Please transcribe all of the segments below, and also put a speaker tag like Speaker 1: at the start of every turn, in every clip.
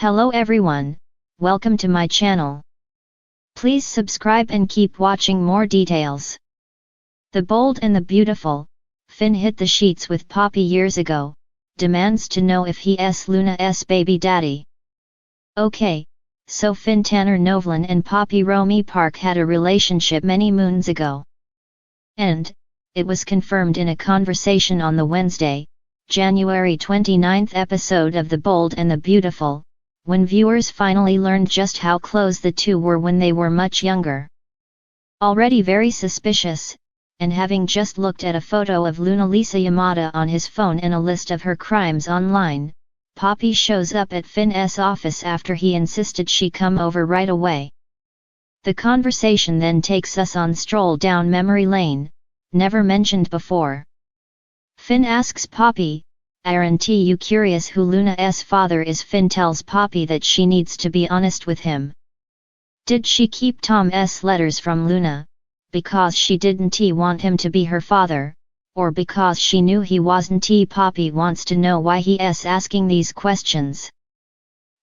Speaker 1: Hello everyone, welcome to my channel. Please subscribe and keep watching more details. The Bold and the Beautiful, Finn hit the sheets with Poppy years ago, demands to know if he's Luna's baby daddy. Okay, so Finn Tanner Novlan and Poppy Romy Park had a relationship many moons ago. And, it was confirmed in a conversation on the Wednesday, January 29th episode of The Bold and the Beautiful, when viewers finally learned just how close the two were when they were much younger. Already very suspicious, and having just looked at a photo of Luna Lisa Yamada on his phone and a list of her crimes online, Poppy shows up at Finn's office after he insisted she come over right away. The conversation then takes us on stroll down memory lane, never mentioned before. Finn asks Poppy, "Aren't you curious who Luna's father is?" Finn tells Poppy that she needs to be honest with him. Did she keep Tom's letters from Luna, because she didn't want him to be her father, or because she knew he wasn't? Poppy wants to know why he's asking these questions.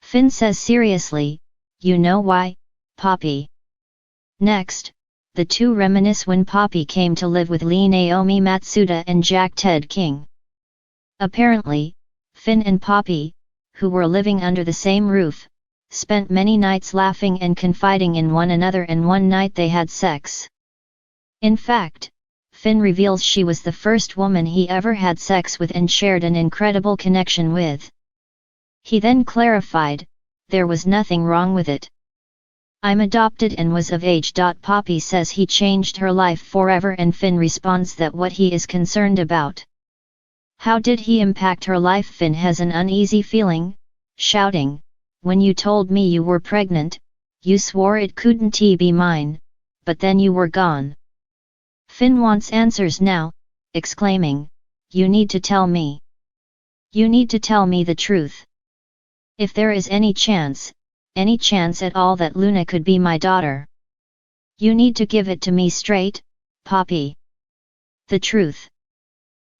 Speaker 1: Finn says seriously, "You know why, Poppy?" Next, the two reminisce when Poppy came to live with Lee Naomi Matsuda and Jack Ted King. Apparently, Finn and Poppy, who were living under the same roof, spent many nights laughing and confiding in one another, and one night they had sex. In fact, Finn reveals she was the first woman he ever had sex with and shared an incredible connection with. He then clarified, there was nothing wrong with it. "I'm adopted and was of age." Poppy says he changed her life forever, and Finn responds that what he is concerned about. How did he impact her life? Finn has an uneasy feeling, shouting, "When you told me you were pregnant, you swore it couldn't be mine, but then you were gone." Finn wants answers now, exclaiming, "You need to tell me. You need to tell me the truth. If there is any chance at all that Luna could be my daughter, you need to give it to me straight, Poppy. The truth.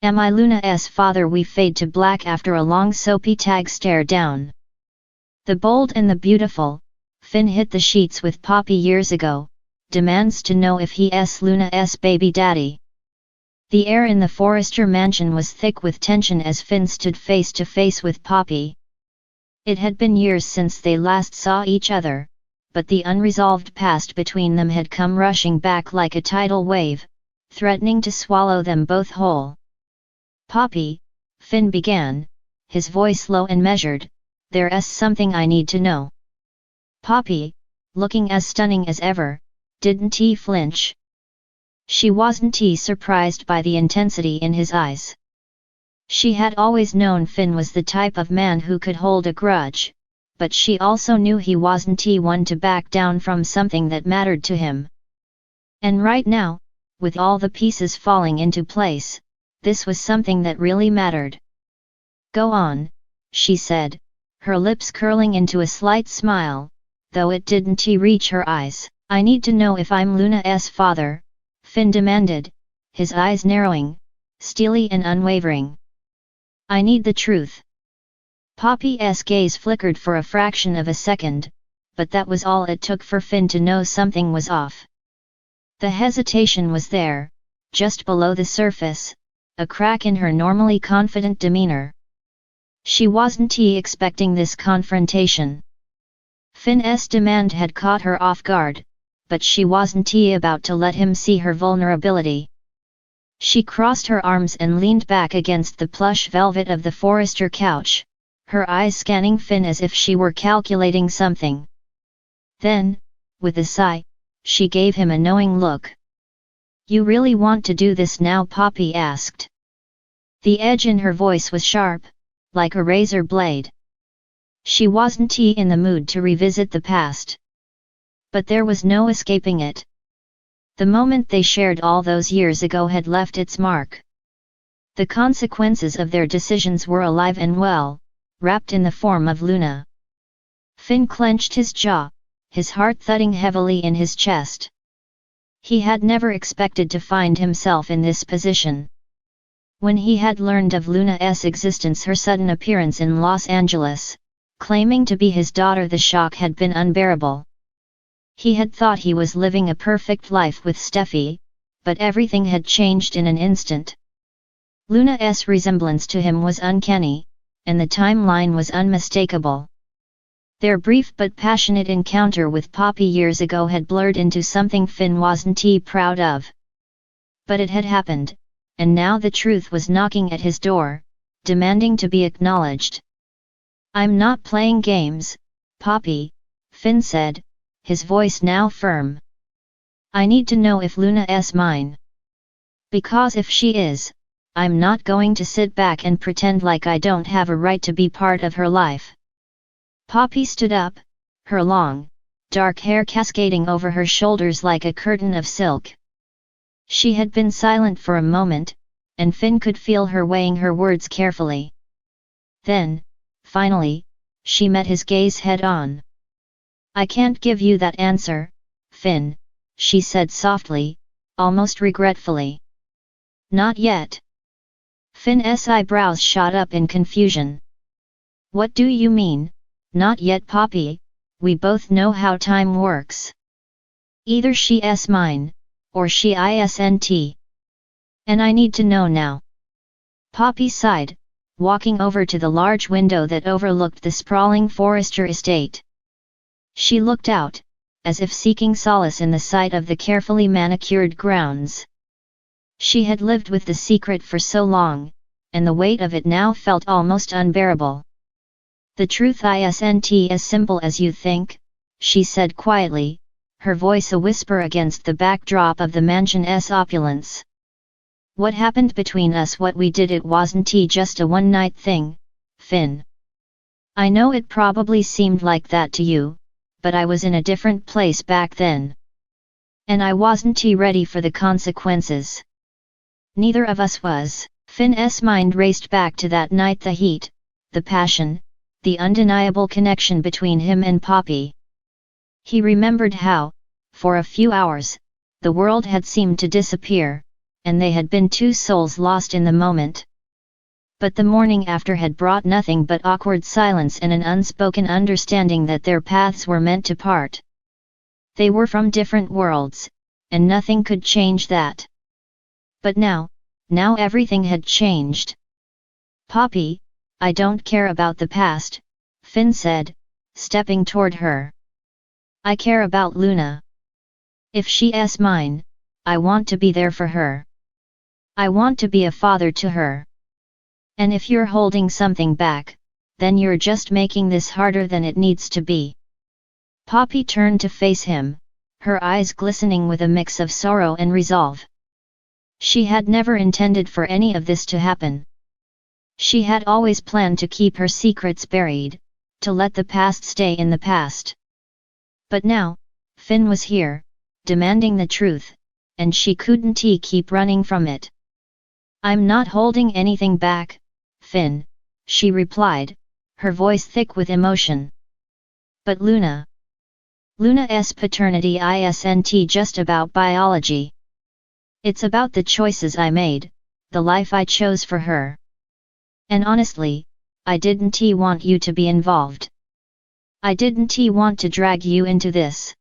Speaker 1: Am I Luna's father?" We fade to black after a long soapy tag stare down. The Bold and the Beautiful, Finn hit the sheets with Poppy years ago, demands to know if he's Luna's baby daddy. The air in the Forrester mansion was thick with tension as Finn stood face to face with Poppy. It had been years since they last saw each other, but the unresolved past between them had come rushing back like a tidal wave, threatening to swallow them both whole. "Poppy," Finn began, his voice low and measured, "there's something I need to know." Poppy, looking as stunning as ever, didn't flinch. She wasn't surprised by the intensity in his eyes. She had always known Finn was the type of man who could hold a grudge, but she also knew he wasn't one to back down from something that mattered to him. And right now, with all the pieces falling into place, this was something that really mattered. "Go on," she said, her lips curling into a slight smile, though it didn't reach her eyes. "I need to know if I'm Luna's father," Finn demanded, his eyes narrowing, steely and unwavering. "I need the truth." Poppy's gaze flickered for a fraction of a second, but that was all it took for Finn to know something was off. The hesitation was there, just below the surface, a crack in her normally confident demeanor. She wasn't expecting this confrontation. Finn's demand had caught her off guard, but she wasn't about to let him see her vulnerability. She crossed her arms and leaned back against the plush velvet of the Forrester couch, her eyes scanning Finn as if she were calculating something. Then, with a sigh, she gave him a knowing look. "You really want to do this now?" Poppy asked. The edge in her voice was sharp, like a razor blade. She wasn't in the mood to revisit the past. But there was no escaping it. The moment they shared all those years ago had left its mark. The consequences of their decisions were alive and well, wrapped in the form of Luna. Finn clenched his jaw, his heart thudding heavily in his chest. He had never expected to find himself in this position. When he had learned of Luna's existence, her sudden appearance in Los Angeles, Claiming to be his daughter, the shock had been unbearable. He had thought he was living a perfect life with Steffi, but everything had changed in an instant. Luna's resemblance to him was uncanny, and the timeline was unmistakable. Their brief but passionate encounter with Poppy years ago had blurred into something Finn wasn't proud of. But it had happened, and now the truth was knocking at his door, demanding to be acknowledged. "I'm not playing games, Poppy," Finn said, his voice now firm. "I need to know if Luna's mine. Because if she is, I'm not going to sit back and pretend like I don't have a right to be part of her life." Poppy stood up, her long, dark hair cascading over her shoulders like a curtain of silk. She had been silent for a moment, and Finn could feel her weighing her words carefully. Then, finally, she met his gaze head-on. "I can't give you that answer, Finn," she said softly, almost regretfully. "Not yet." Finn's eyebrows shot up in confusion. "What do you mean, not yet, Poppy? We both know how time works. Either she's mine, or she isn't. And I need to know now." Poppy sighed, walking over to the large window that overlooked the sprawling Forrester estate. She looked out, as if seeking solace in the sight of the carefully manicured grounds. She had lived with the secret for so long, and the weight of it now felt almost unbearable. "The truth isn't as simple as you think," she said quietly, her voice a whisper against the backdrop of the mansion's opulence. "What happened between us, what we did, it wasn't just a one-night thing, Finn. I know it probably seemed like that to you, but I was in a different place back then. And I wasn't ready for the consequences. Neither of us was." Finn's mind raced back to that night, the heat, the passion, the undeniable connection between him and Poppy. He remembered how, for a few hours, the world had seemed to disappear, and they had been two souls lost in the moment. But the morning after had brought nothing but awkward silence and an unspoken understanding that their paths were meant to part. They were from different worlds, and nothing could change that. But now everything had changed. "Poppy, I don't care about the past," Finn said, stepping toward her. "I care about Luna. If she's mine, I want to be there for her. I want to be a father to her. And if you're holding something back, then you're just making this harder than it needs to be." Poppy turned to face him, her eyes glistening with a mix of sorrow and resolve. She had never intended for any of this to happen. She had always planned to keep her secrets buried, to let the past stay in the past. But now, Finn was here, demanding the truth, and she couldn't keep running from it. "I'm not holding anything back, Finn," she replied, her voice thick with emotion. "But Luna's paternity isn't just about biology. It's about the choices I made, the life I chose for her. And honestly, I didn't want you to be involved. I didn't want to drag you into this.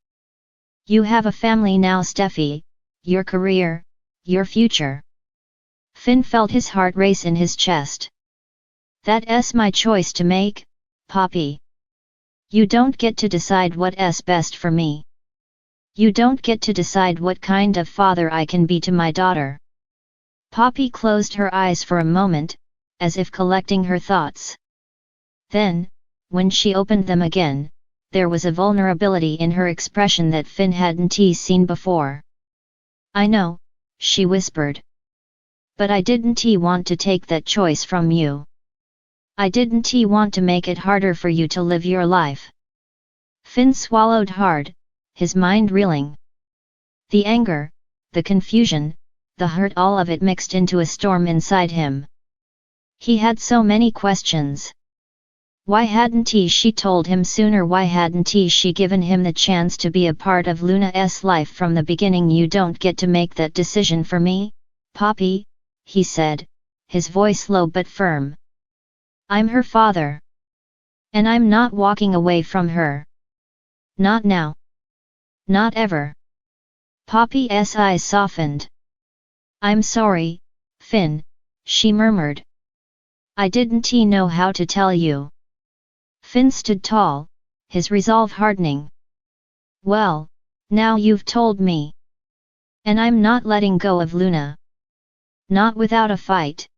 Speaker 1: You have a family now, Steffi, your career, your future." Finn felt his heart race in his chest. "That's my choice to make, Poppy. You don't get to decide what's best for me. You don't get to decide what kind of father I can be to my daughter." Poppy closed her eyes for a moment, as if collecting her thoughts. Then, when she opened them again, there was a vulnerability in her expression that Finn hadn't seen before. "I know," she whispered. "But I didn't want to take that choice from you. I didn't want to make it harder for you to live your life." Finn swallowed hard, his mind reeling. The anger, the confusion, the hurt, all of it mixed into a storm inside him. He had so many questions. Why hadn't she told him sooner? Why hadn't she given him the chance to be a part of Luna's life from the beginning? "You don't get to make that decision for me, Poppy," he said, his voice low but firm. "I'm her father. And I'm not walking away from her. Not now. Not ever. Poppy's eyes softened. I'm sorry, Finn, she murmured. I didn't know how to tell you. Finn stood tall, his resolve hardening. Well, now you've told me. And I'm not letting go of Luna. Not without a fight.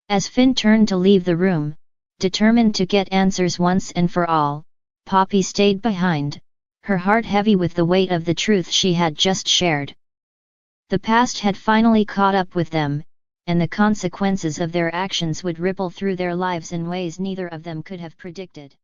Speaker 1: As Finn turned to leave the room, determined to get answers once and for all, Poppy stayed behind, her heart heavy with the weight of the truth she had just shared. The past had finally caught up with them, and the consequences of their actions would ripple through their lives in ways neither of them could have predicted.